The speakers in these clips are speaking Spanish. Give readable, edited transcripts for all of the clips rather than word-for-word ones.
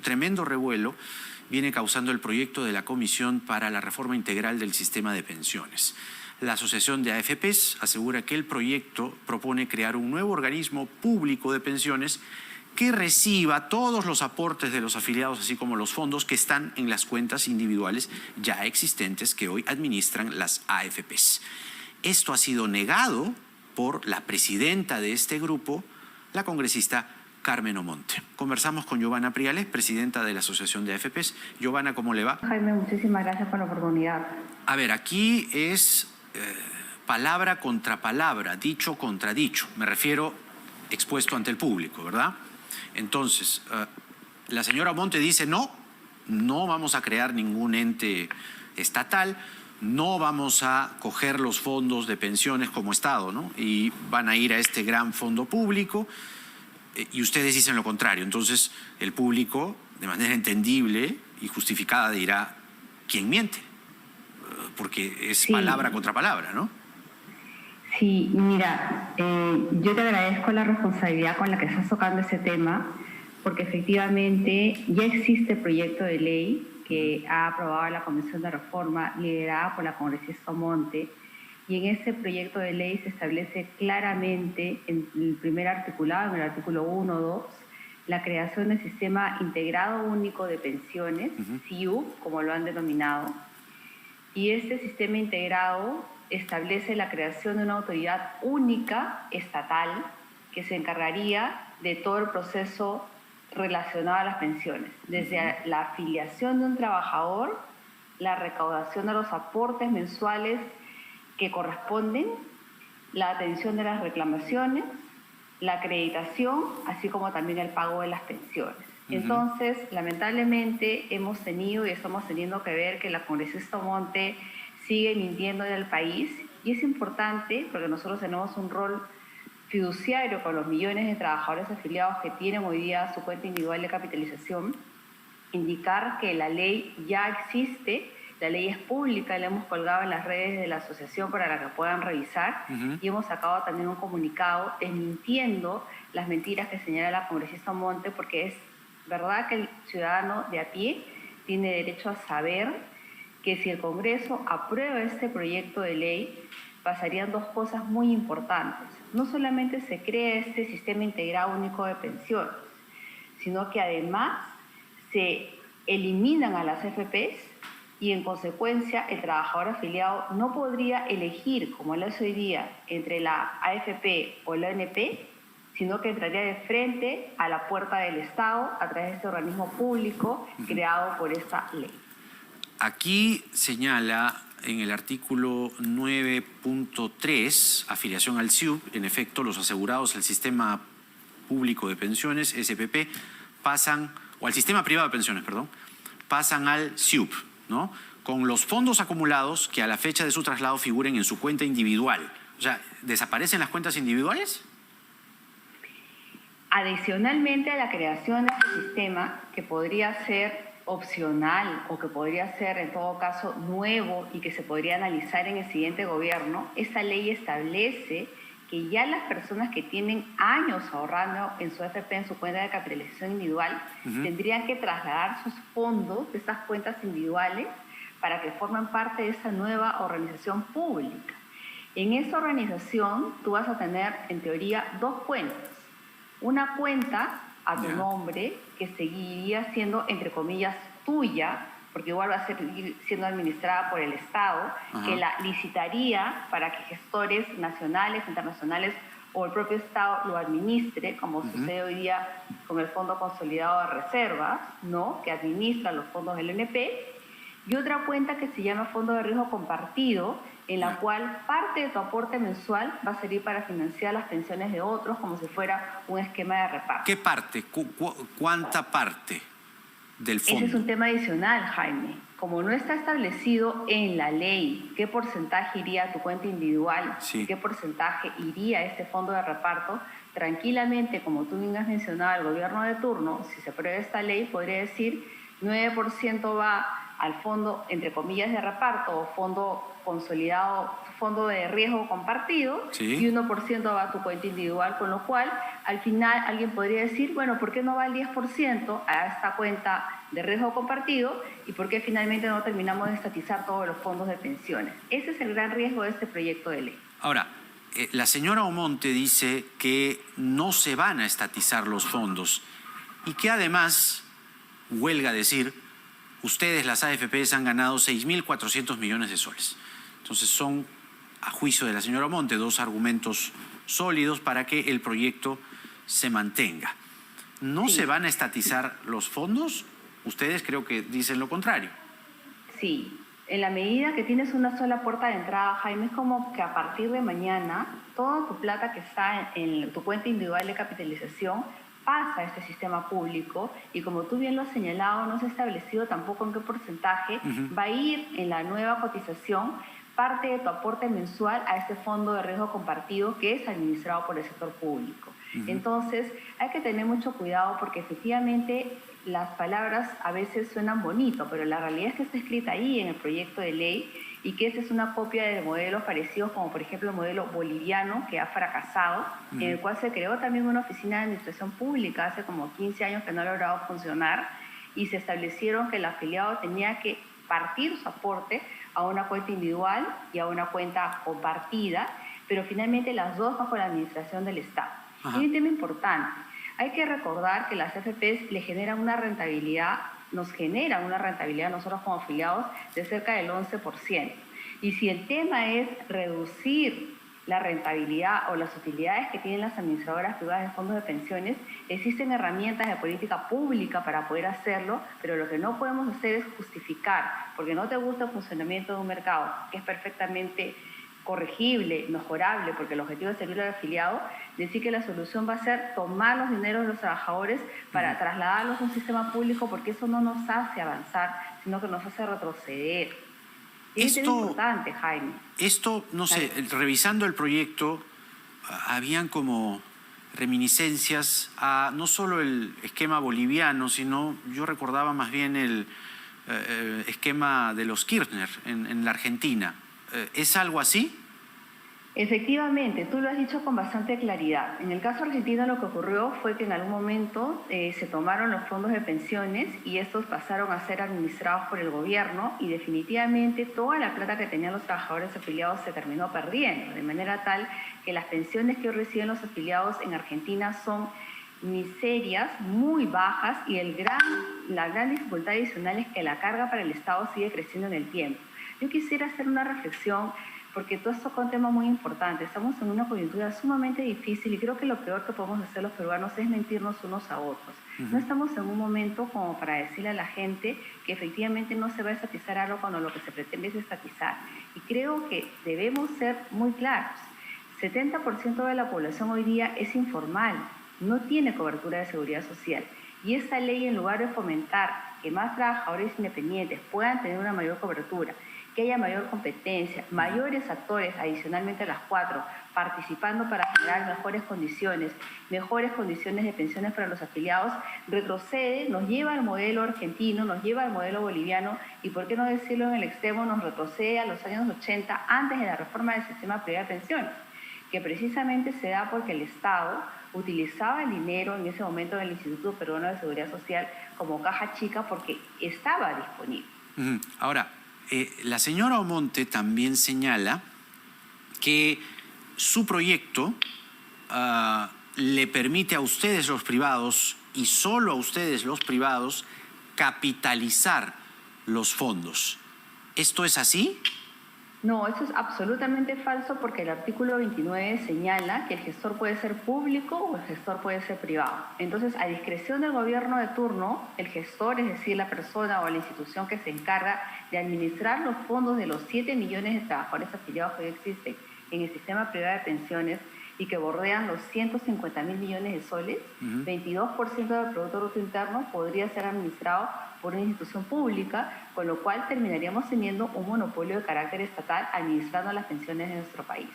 tremendo revuelo viene causando el proyecto de la Comisión para la Reforma Integral del Sistema de Pensiones. La Asociación de AFPs asegura que el proyecto propone crear un nuevo organismo público de pensiones que reciba todos los aportes de los afiliados, así como los fondos que están en las cuentas individuales ya existentes que hoy administran las AFPs. Esto ha sido negado por la presidenta de este grupo, la congresista Carmen Omonte. Conversamos con Giovanna Priales, presidenta de la Asociación de AFPs. Giovanna, ¿cómo le va? Jaime, muchísimas gracias por la oportunidad. A ver, aquí es palabra contra palabra, dicho contra dicho. Me refiero expuesto ante el público, ¿verdad? Entonces, la señora Omonte dice no vamos a crear ningún ente estatal, no vamos a coger los fondos de pensiones como Estado, ¿no? Y van a ir a este gran fondo público. Y ustedes dicen lo contrario. Entonces, el público, de manera entendible y justificada, dirá ¿quién miente? Porque es palabra contra palabra, ¿no? Sí, mira, yo te agradezco la responsabilidad con la que estás tocando ese tema, porque efectivamente ya existe proyecto de ley que ha aprobado la Comisión de Reforma liderada por la congresista Omonte, y en ese proyecto de ley se establece claramente en el primer articulado, en el artículo 1.2, la creación del Sistema Integrado Único de Pensiones, SIUP, como lo han denominado, y este sistema integrado establece la creación de una autoridad única estatal que se encargaría de todo el proceso relacionado a las pensiones, desde la afiliación de un trabajador, la recaudación de los aportes mensuales que corresponden, la atención de las reclamaciones, la acreditación, así como también el pago de las pensiones. Entonces, lamentablemente hemos tenido y estamos teniendo que ver que la congresista Omonte sigue mintiendo en el país, y es importante porque nosotros tenemos un rol fiduciario con los millones de trabajadores afiliados que tienen hoy día su cuenta individual de capitalización, indicar que la ley ya existe. La ley es pública, la hemos colgado en las redes de la asociación para que puedan revisar, y hemos sacado también un comunicado desmintiendo las mentiras que señala la congresista Omonte, porque es verdad que el ciudadano de a pie tiene derecho a saber que si el Congreso aprueba este proyecto de ley, pasarían dos cosas muy importantes. No solamente se crea este sistema integrado único de pensiones, sino que además se eliminan a las AFPs, y en consecuencia el trabajador afiliado no podría elegir, como lo hace hoy día, entre la AFP o la ONP, sino que entraría de frente a la puerta del Estado a través de este organismo público creado por esta ley. Aquí señala en el artículo 9.3, afiliación al SIUP, en efecto, los asegurados al sistema público de pensiones, SPP, pasan, o al sistema privado de pensiones, perdón, pasan al SIUP, ¿no? Con los fondos acumulados que a la fecha de su traslado figuren en su cuenta individual. O sea, ¿desaparecen las cuentas individuales? Adicionalmente a la creación de este sistema, que podría ser opcional o que podría ser en todo caso nuevo y que se podría analizar en el siguiente gobierno, esta ley establece que ya las personas que tienen años ahorrando en su AFP, en su cuenta de capitalización individual, tendrían que trasladar sus fondos de estas cuentas individuales para que formen parte de esa nueva organización pública. En esta organización tú vas a tener, en teoría, dos cuentas. Una cuenta a tu nombre, que seguiría siendo, entre comillas, tuya, porque igual va a seguir siendo administrada por el Estado, que la licitaría para que gestores nacionales, internacionales o el propio Estado lo administre, como sucede hoy día con el Fondo Consolidado de Reservas, ¿no?, que administra los fondos del ONP, y otra cuenta que se llama Fondo de Riesgo Compartido, en la cual parte de tu aporte mensual va a servir para financiar las pensiones de otros, como si fuera un esquema de reparto. ¿Qué parte? ¿Cuánta parte del fondo? Ese es un tema adicional, Jaime. Como no está establecido en la ley qué porcentaje iría a tu cuenta individual, qué porcentaje iría a este fondo de reparto, tranquilamente, como tú bien has mencionado, el gobierno de turno, si se aprueba esta ley, podría decir 9% va al fondo, entre comillas, de reparto o fondo consolidado, fondo de riesgo compartido, Sí. y 1% va a tu cuenta individual, con lo cual al final alguien podría decir, bueno, ¿por qué no va el 10% a esta cuenta de riesgo compartido y por qué finalmente no terminamos de estatizar todos los fondos de pensiones? Ese es el gran riesgo de este proyecto de ley. Ahora, la señora Omonte dice que no se van a estatizar los fondos y que además, huelga decir, ustedes, las AFPs, han ganado 6.400 millones de soles. Entonces son, a juicio de la señora Omonte, dos argumentos sólidos para que el proyecto se mantenga. ¿No Sí. se van a estatizar los fondos? Ustedes creo que dicen lo contrario. Sí, en la medida que tienes una sola puerta de entrada, Jaime, es como que a partir de mañana toda tu plata que está en tu cuenta individual de capitalización pasa a este sistema público y, como tú bien lo has señalado, no se ha establecido tampoco en qué porcentaje va a ir en la nueva cotización parte de tu aporte mensual a este fondo de riesgo compartido que es administrado por el sector público. Entonces, hay que tener mucho cuidado porque efectivamente las palabras a veces suenan bonito, pero la realidad es que está escrita ahí en el proyecto de ley y que esa es una copia de modelos parecidos, como por ejemplo el modelo boliviano, que ha fracasado, en el cual se creó también una oficina de administración pública hace como 15 años que no ha logrado funcionar, y se establecieron que el afiliado tenía que partir su aporte a una cuenta individual y a una cuenta compartida, pero finalmente las dos bajo la administración del Estado. Y un tema importante, hay que recordar que las AFPs le generan una rentabilidad, nos generan una rentabilidad nosotros como afiliados de cerca del 11%. Y si el tema es reducir la rentabilidad o las utilidades que tienen las administradoras privadas de fondos de pensiones, existen herramientas de política pública para poder hacerlo, pero lo que no podemos hacer es justificar, porque no te gusta el funcionamiento de un mercado que es perfectamente corregible, mejorable, porque el objetivo es servir al afiliado, decir que la solución va a ser tomar los dineros de los trabajadores para trasladarlos a un sistema público, porque eso no nos hace avanzar, sino que nos hace retroceder. Y es importante, Jaime. Esto, no sé, revisando el proyecto, habían como reminiscencias a no solo el esquema boliviano, sino yo recordaba más bien el esquema de los Kirchner en la Argentina. ¿Es algo así? Efectivamente, tú lo has dicho con bastante claridad. En el caso argentino lo que ocurrió fue que en algún momento se tomaron los fondos de pensiones y estos pasaron a ser administrados por el gobierno y definitivamente toda la plata que tenían los trabajadores afiliados se terminó perdiendo, de manera tal que las pensiones que hoy reciben los afiliados en Argentina son miserias, muy bajas, y la gran dificultad adicional es que la carga para el Estado sigue creciendo en el tiempo. Yo quisiera hacer una reflexión porque todo esto es un tema muy importante. Estamos en una coyuntura sumamente difícil y creo que lo peor que podemos hacer los peruanos es mentirnos unos a otros. No estamos en un momento como para decirle a la gente que efectivamente no se va a estatizar algo cuando lo que se pretende es estatizar. Y creo que debemos ser muy claros. 70% de la población hoy día es informal, no tiene cobertura de seguridad social. Y esta ley, en lugar de fomentar que más trabajadores independientes puedan tener una mayor cobertura, que haya mayor competencia, mayores actores, adicionalmente a las 4, participando para generar mejores condiciones de pensiones para los afiliados, retrocede, nos lleva al modelo argentino, nos lleva al modelo boliviano y, por qué no decirlo en el extremo, nos retrocede a los años 80, antes de la reforma del sistema privado de pensiones, que precisamente se da porque el Estado utilizaba el dinero en ese momento del Instituto Peruano de Seguridad Social como caja chica porque estaba disponible. Ahora, la señora Omonte también señala que su proyecto le permite a ustedes los privados, y solo a ustedes los privados, capitalizar los fondos. ¿Esto es así? No, eso es absolutamente falso porque el artículo 29 señala que el gestor puede ser público o el gestor puede ser privado. Entonces, a discreción del gobierno de turno, el gestor, es decir, la persona o la institución que se encarga de administrar los fondos de los 7 millones de trabajadores afiliados que hoy existen en el sistema privado de pensiones y que bordean los 150.000 millones de soles, 22% del Producto Bruto Interno podría ser administrado por una institución pública, con lo cual terminaríamos teniendo un monopolio de carácter estatal administrando las pensiones de nuestro país.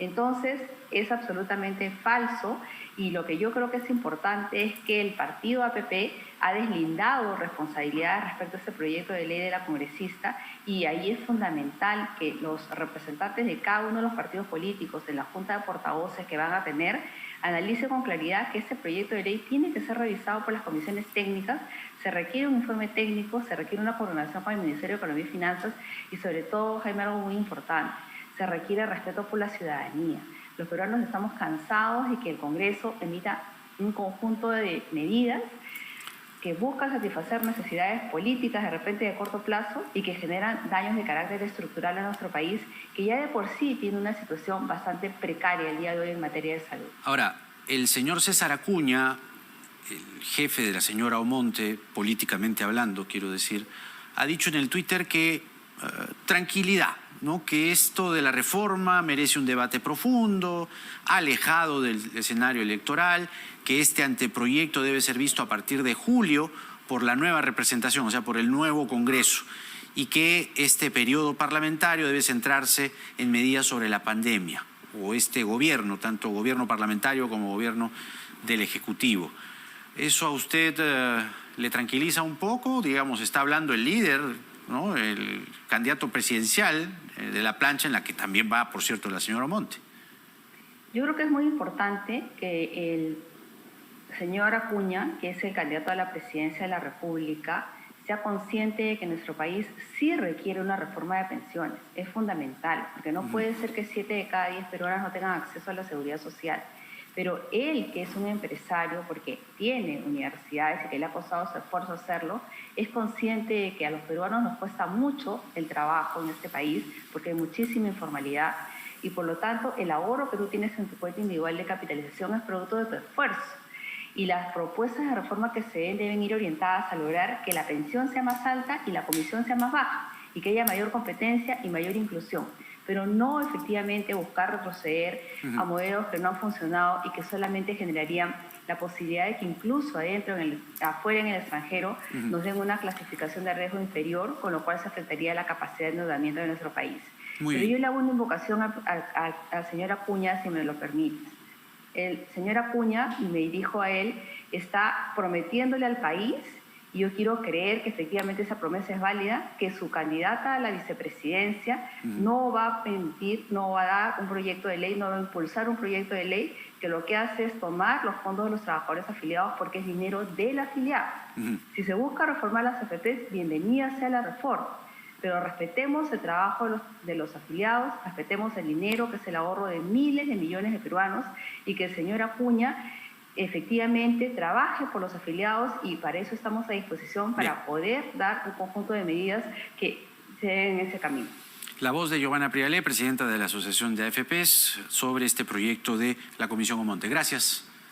Entonces, es absolutamente falso, y lo que yo creo que es importante es que el partido APP ha deslindado responsabilidades respecto a este proyecto de ley de la congresista, y ahí es fundamental que los representantes de cada uno de los partidos políticos en la Junta de Portavoces que van a tener analice con claridad que este proyecto de ley tiene que ser revisado por las comisiones técnicas. Se requiere un informe técnico, se requiere una coordinación con el Ministerio de Economía y Finanzas y sobre todo, Jaime, algo muy importante, se requiere respeto por la ciudadanía. Los peruanos estamos cansados de que el Congreso emita un conjunto de medidas que buscan satisfacer necesidades políticas de repente de corto plazo y que generan daños de carácter estructural a nuestro país, que ya de por sí tiene una situación bastante precaria el día de hoy en materia de salud. Ahora, el señor César Acuña, el jefe de la señora Omonte, políticamente hablando, quiero decir, ha dicho en el Twitter que tranquilidad, ¿no? Que esto de la reforma merece un debate profundo, alejado del escenario electoral, que este anteproyecto debe ser visto a partir de julio por la nueva representación, o sea, por el nuevo Congreso, y que este periodo parlamentario debe centrarse en medidas sobre la pandemia, o este gobierno, tanto gobierno parlamentario como gobierno del Ejecutivo. ¿Eso a usted le tranquiliza un poco? Digamos, está hablando el líder, ¿no? El candidato presidencial de la plancha, en la que también va, por cierto, la señora Omonte. Yo creo que es muy importante que el señor Acuña, que es el candidato a la presidencia de la República, sea consciente de que nuestro país sí requiere una reforma de pensiones. Es fundamental, porque no puede ser que 7 de cada 10 peruanas no tengan acceso a la seguridad social. Pero él, que es un empresario, porque tiene universidades y que le ha costado su esfuerzo hacerlo, es consciente de que a los peruanos nos cuesta mucho el trabajo en este país, porque hay muchísima informalidad, y por lo tanto el ahorro que tú tienes en tu cuenta individual de capitalización es producto de tu esfuerzo. Y las propuestas de reforma que se den deben ir orientadas a lograr que la pensión sea más alta y la comisión sea más baja, y que haya mayor competencia y mayor inclusión, pero no efectivamente buscar retroceder a modelos que no han funcionado y que solamente generarían la posibilidad de que incluso adentro, afuera en el extranjero, nos den una clasificación de riesgo inferior, con lo cual se afectaría la capacidad de endeudamiento de nuestro país. Pero yo le hago una invocación al señor Acuña, si me lo permite. El señor Acuña, y me dirijo a él, está prometiéndole al país, y yo quiero creer que efectivamente esa promesa es válida, que su candidata a la vicepresidencia no va a permitir, no va a dar un proyecto de ley, no va a impulsar un proyecto de ley que lo que hace es tomar los fondos de los trabajadores afiliados porque es dinero del afiliado. Si se busca reformar las AFPs, bienvenida sea la reforma, pero respetemos el trabajo de los afiliados, respetemos el dinero que es el ahorro de miles de millones de peruanos, y que el señor Acuña efectivamente trabaje por los afiliados, y para eso estamos a disposición para poder dar un conjunto de medidas que se den en ese camino. La voz de Giovanna Prialé, presidenta de la Asociación de AFPs, sobre este proyecto de la Comisión Omonte. Gracias.